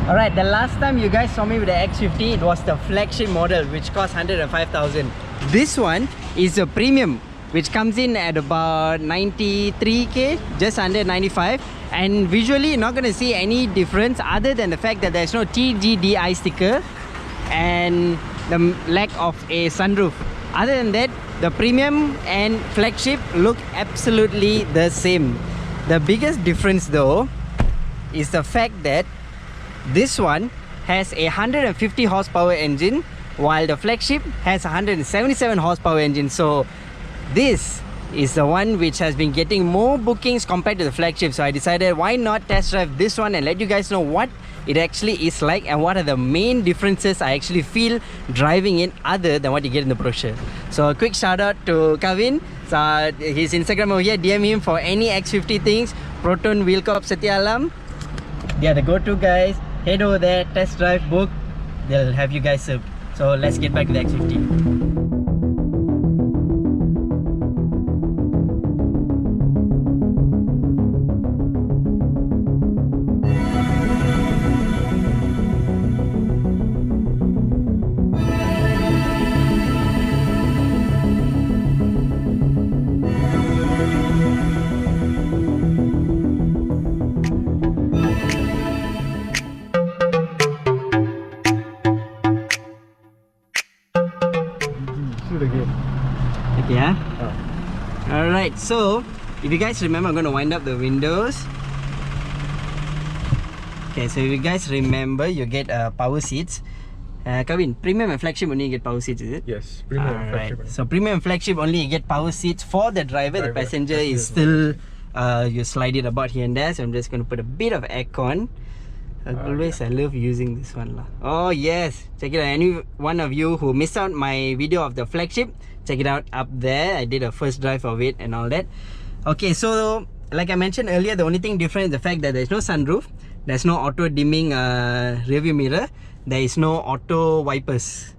Alright, the last time you guys saw me with the X50, it was the flagship model, which cost 105,000. This one is a premium, which comes in at about 93k, just under 95. And visually, you're not going to see any difference other than the fact that there's no TGDI sticker and the lack of a sunroof. Other than that, the premium and flagship look absolutely the same. The biggest difference though is the fact that this one has a 150 horsepower engine, while the flagship has a 177 horsepower engine. So this is the one which has been getting more bookings compared to the flagship. So I decided, why not test drive this one and let you guys know what it actually is like and what are the main differences I actually feel driving in other than what you get in the brochure. So a quick shout out to Kavin. So his Instagram over here, DM him for any X50 things. Proton Wheel Corp Setialam, they are the go-to guys. Head over there, test drive, book, they'll have you guys served. So let's get back to the X50. Okay, yeah? Alright, so if you guys remember, I'm going to wind up the windows. Okay, so if you guys remember, you get power seats. Kevin, premium and flagship only get power seats, is it? Yes, premium and flagship. So premium and flagship only you get power seats for the driver. The passenger is still, you slide it about here and there. So I'm just going to put a bit of aircon. Always I love using this one lah. Oh yes, check it out. Any one of you who missed out my video of the flagship, check it out up there. I did a first drive of it and all that. Okay, so like I mentioned earlier, the only thing different is the fact that there's no sunroof, there's no auto dimming rearview mirror, there is no auto wipers.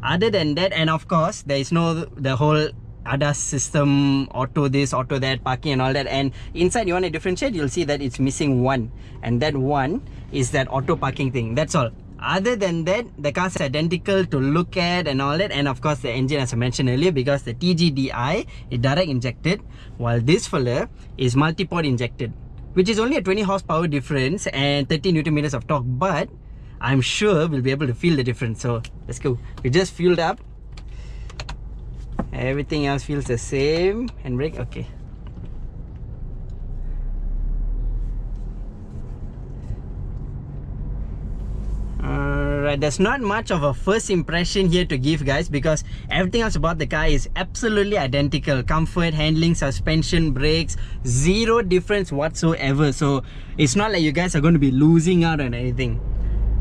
Other than that, and of course there is no the whole ADAS system, auto this, auto that, parking and all that. And inside you want to differentiate, you'll see that it's missing one, and that one is that auto parking thing. That's all. Other than that, the car's identical to look at and all that. And of course the engine, as I mentioned earlier, because the TGDI is direct injected, while this fella is multi-port injected, which is only a 20 horsepower difference and 30 Newton meters of torque, but I'm sure we'll be able to feel the difference. So let's go. We just fueled up. Everything else feels the same. Handbrake, okay. Alright, there's not much of a first impression here to give, guys, because everything else about the car is absolutely identical. Comfort, handling, suspension, brakes, zero difference whatsoever. So it's not like you guys are going to be losing out on anything.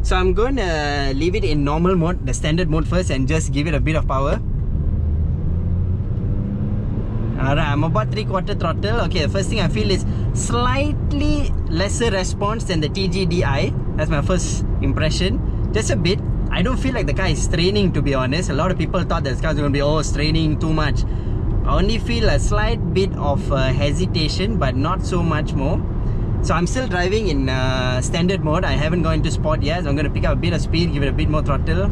So I'm going to leave it in normal mode, the standard mode first, and just give it a bit of power. Alright, I'm about 3/4 throttle. Okay, the first thing I feel is slightly lesser response than the TGDI. That's my first impression. Just a bit. I don't feel like the car is straining, to be honest. A lot of people thought that this car is going to be straining too much. I only feel a slight bit of hesitation, but not so much more. So I'm still driving in standard mode. I haven't gone into sport yet. So I'm going to pick up a bit of speed, give it a bit more throttle.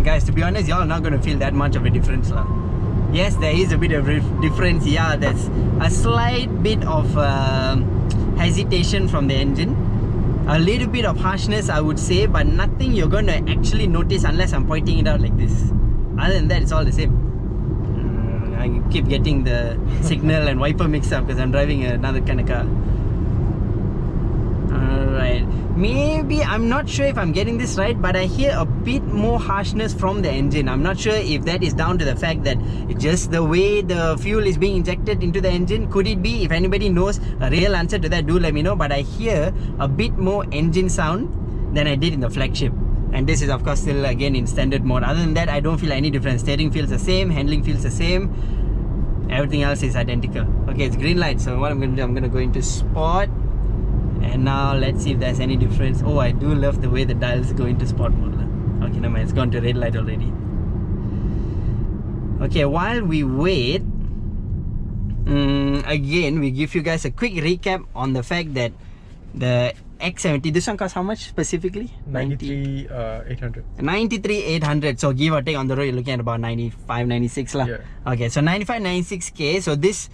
Guys, to be honest, y'all are not going to feel that much of a difference lah. Yes, there is a bit of difference. Yeah, there's a slight bit of hesitation from the engine, a little bit of harshness, I would say, but nothing you're going to actually notice unless I'm pointing it out like this. Other than that, it's all the same. I keep getting the signal and wiper mixed up because I'm driving another kind of car. Alright, maybe, I'm not sure if I'm getting this right, but I hear a bit more harshness from the engine. I'm not sure if that is down to the fact that it's just the way the fuel is being injected into the engine. Could it be? If anybody knows a real answer to that, do let me know. But I hear a bit more engine sound than I did in the flagship. And this is of course still again in standard mode. Other than that, I don't feel any difference. Steering feels the same, handling feels the same. Everything else is identical. Okay, it's green light. So what I'm going to do, I'm going to go into sport. And now let's see if there's any difference. Oh, I do love the way the dials go into sport mode. Okay, never mind, it's gone to red light already. Okay, while we wait, again, we give you guys a quick recap on the fact that The X70, this one costs how much specifically? 93,800. 93,800. So give or take on the road, you're looking at about 95, 96 lah. Yeah. Okay, so 95, 96k. So this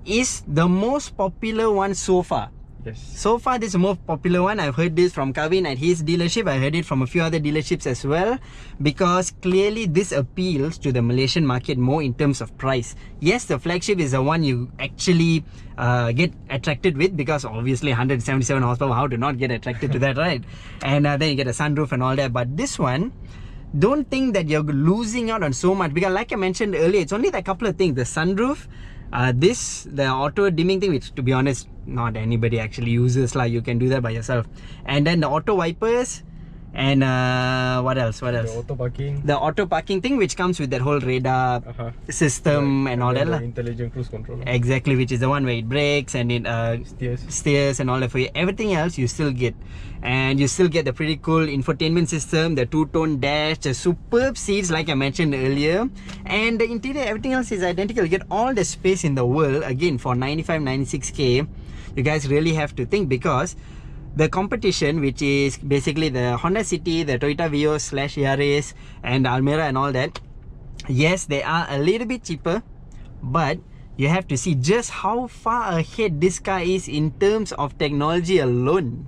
is the most popular one so far. Yes. So far, this is the most popular one. I've heard this from Kavin at his dealership. I heard it from a few other dealerships as well. Because clearly this appeals to the Malaysian market more in terms of price. Yes, the Flagship is the one you actually get attracted with, because obviously 177 horsepower, how to not get attracted to that, right? And then you get a sunroof and all that. But this one, don't think that you're losing out on so much, because like I mentioned earlier, it's only that couple of things. The sunroof, the auto dimming thing, which to be honest not anybody actually uses lah, you can do that by yourself, and then the auto wipers, and what else the auto parking thing, which comes with that whole radar system, and all that lah. Intelligent cruise control, exactly, which is the one where it brakes and it steers and all that for you. Everything else you still get, and you still get the pretty cool infotainment system, the two-tone dash, the superb seats like I mentioned earlier, and the interior, everything else is identical. You get all the space in the world. Again, for 95, 96k, you guys really have to think, because the competition, which is basically the Honda City, the Toyota Vios / Yaris, and Almera and all that, yes, they are a little bit cheaper, but you have to see just how far ahead this car is in terms of technology alone.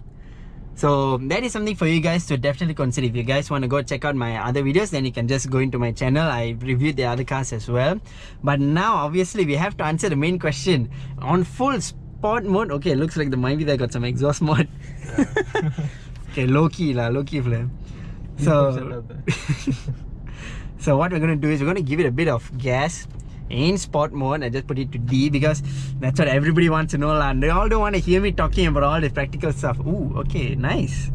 So that is something for you guys to definitely consider. If you guys want to go check out my other videos, then you can just go into my channel. I reviewed the other cars as well. But now obviously we have to answer the main question. On full sport mode, okay, looks like the Myvi there got some exhaust mode. Yeah. Okay, low key flame. So so what we're going to do is we're going to give it a bit of gas in sport mode. I just put it to D, because that's what everybody wants to know lah. They all don't want to hear me talking about all the practical stuff. Ooh, okay, nice.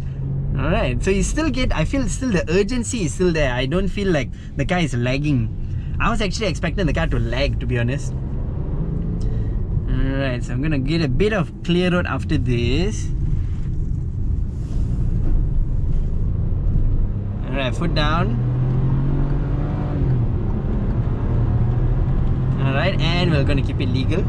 Alright, so you still get, I feel still the urgency is still there. I don't feel like the car is lagging. I was actually expecting the car to lag, to be honest. Alright, so I'm gonna get a bit of clear road after this. Alright, foot down. Alright, and we're gonna keep it legal.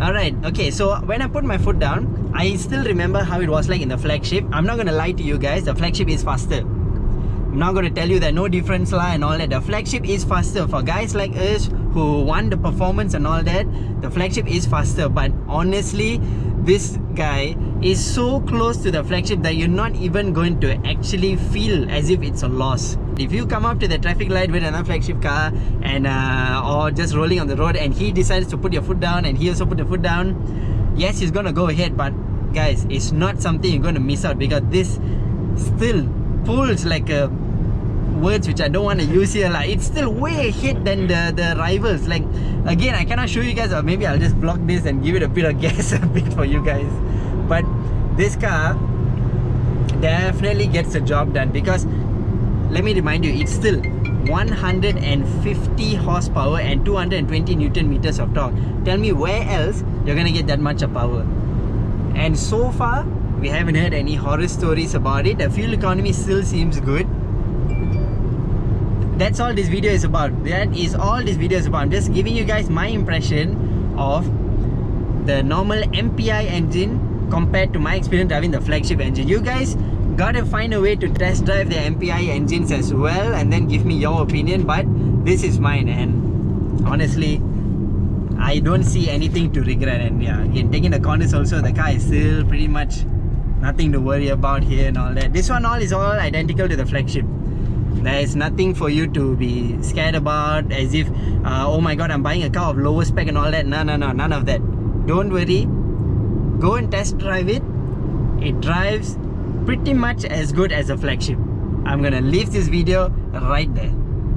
Alright, okay, so when I put my foot down, I still remember how it was like in the Flagship. I'm not gonna lie to you guys, the Flagship is faster. I'm not gonna tell you that no difference lah and all that. The Flagship is faster. For guys like us who want the performance and all that, the Flagship is faster. But honestly, this guy is so close to the Flagship that you're not even going to actually feel as if it's a loss. If you come up to the traffic light with another Flagship car, and or just rolling on the road, and he decides to put your foot down and he also put the foot down, yes, he's gonna go ahead, but guys, it's not something you're gonna miss out, because this still pulls like a words which I don't want to use here like, it's still way ahead than the rivals. Like, again, I cannot show you guys, or maybe I'll just block this and give it a bit of gas a bit for you guys. But this car definitely gets the job done, because let me remind you, it's still 150 horsepower and 220 Newton meters of torque. Tell me where else you're gonna get that much of power. And so far we haven't heard any horror stories about it. The fuel economy still seems good. That's all this video is about. That is all this video is about. I'm just giving you guys my impression of the normal MPI engine compared to my experience driving the Flagship engine. You guys gotta find a way to test drive the MPI engines as well, and then give me your opinion. But this is mine, and honestly, I don't see anything to regret. And yeah, again, taking the corners also, the car is still pretty much nothing to worry about here and all that. This one all is all identical to the Flagship. There is nothing for you to be scared about, as if oh my god, I'm buying a car of lower spec and all that. No, none of that. Don't worry, go and test drive it. It drives pretty much as good as a Flagship. I'm gonna leave this video right there.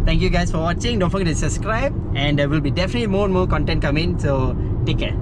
Thank you guys for watching. Don't forget to subscribe, and there will be definitely more and more content coming, so take care.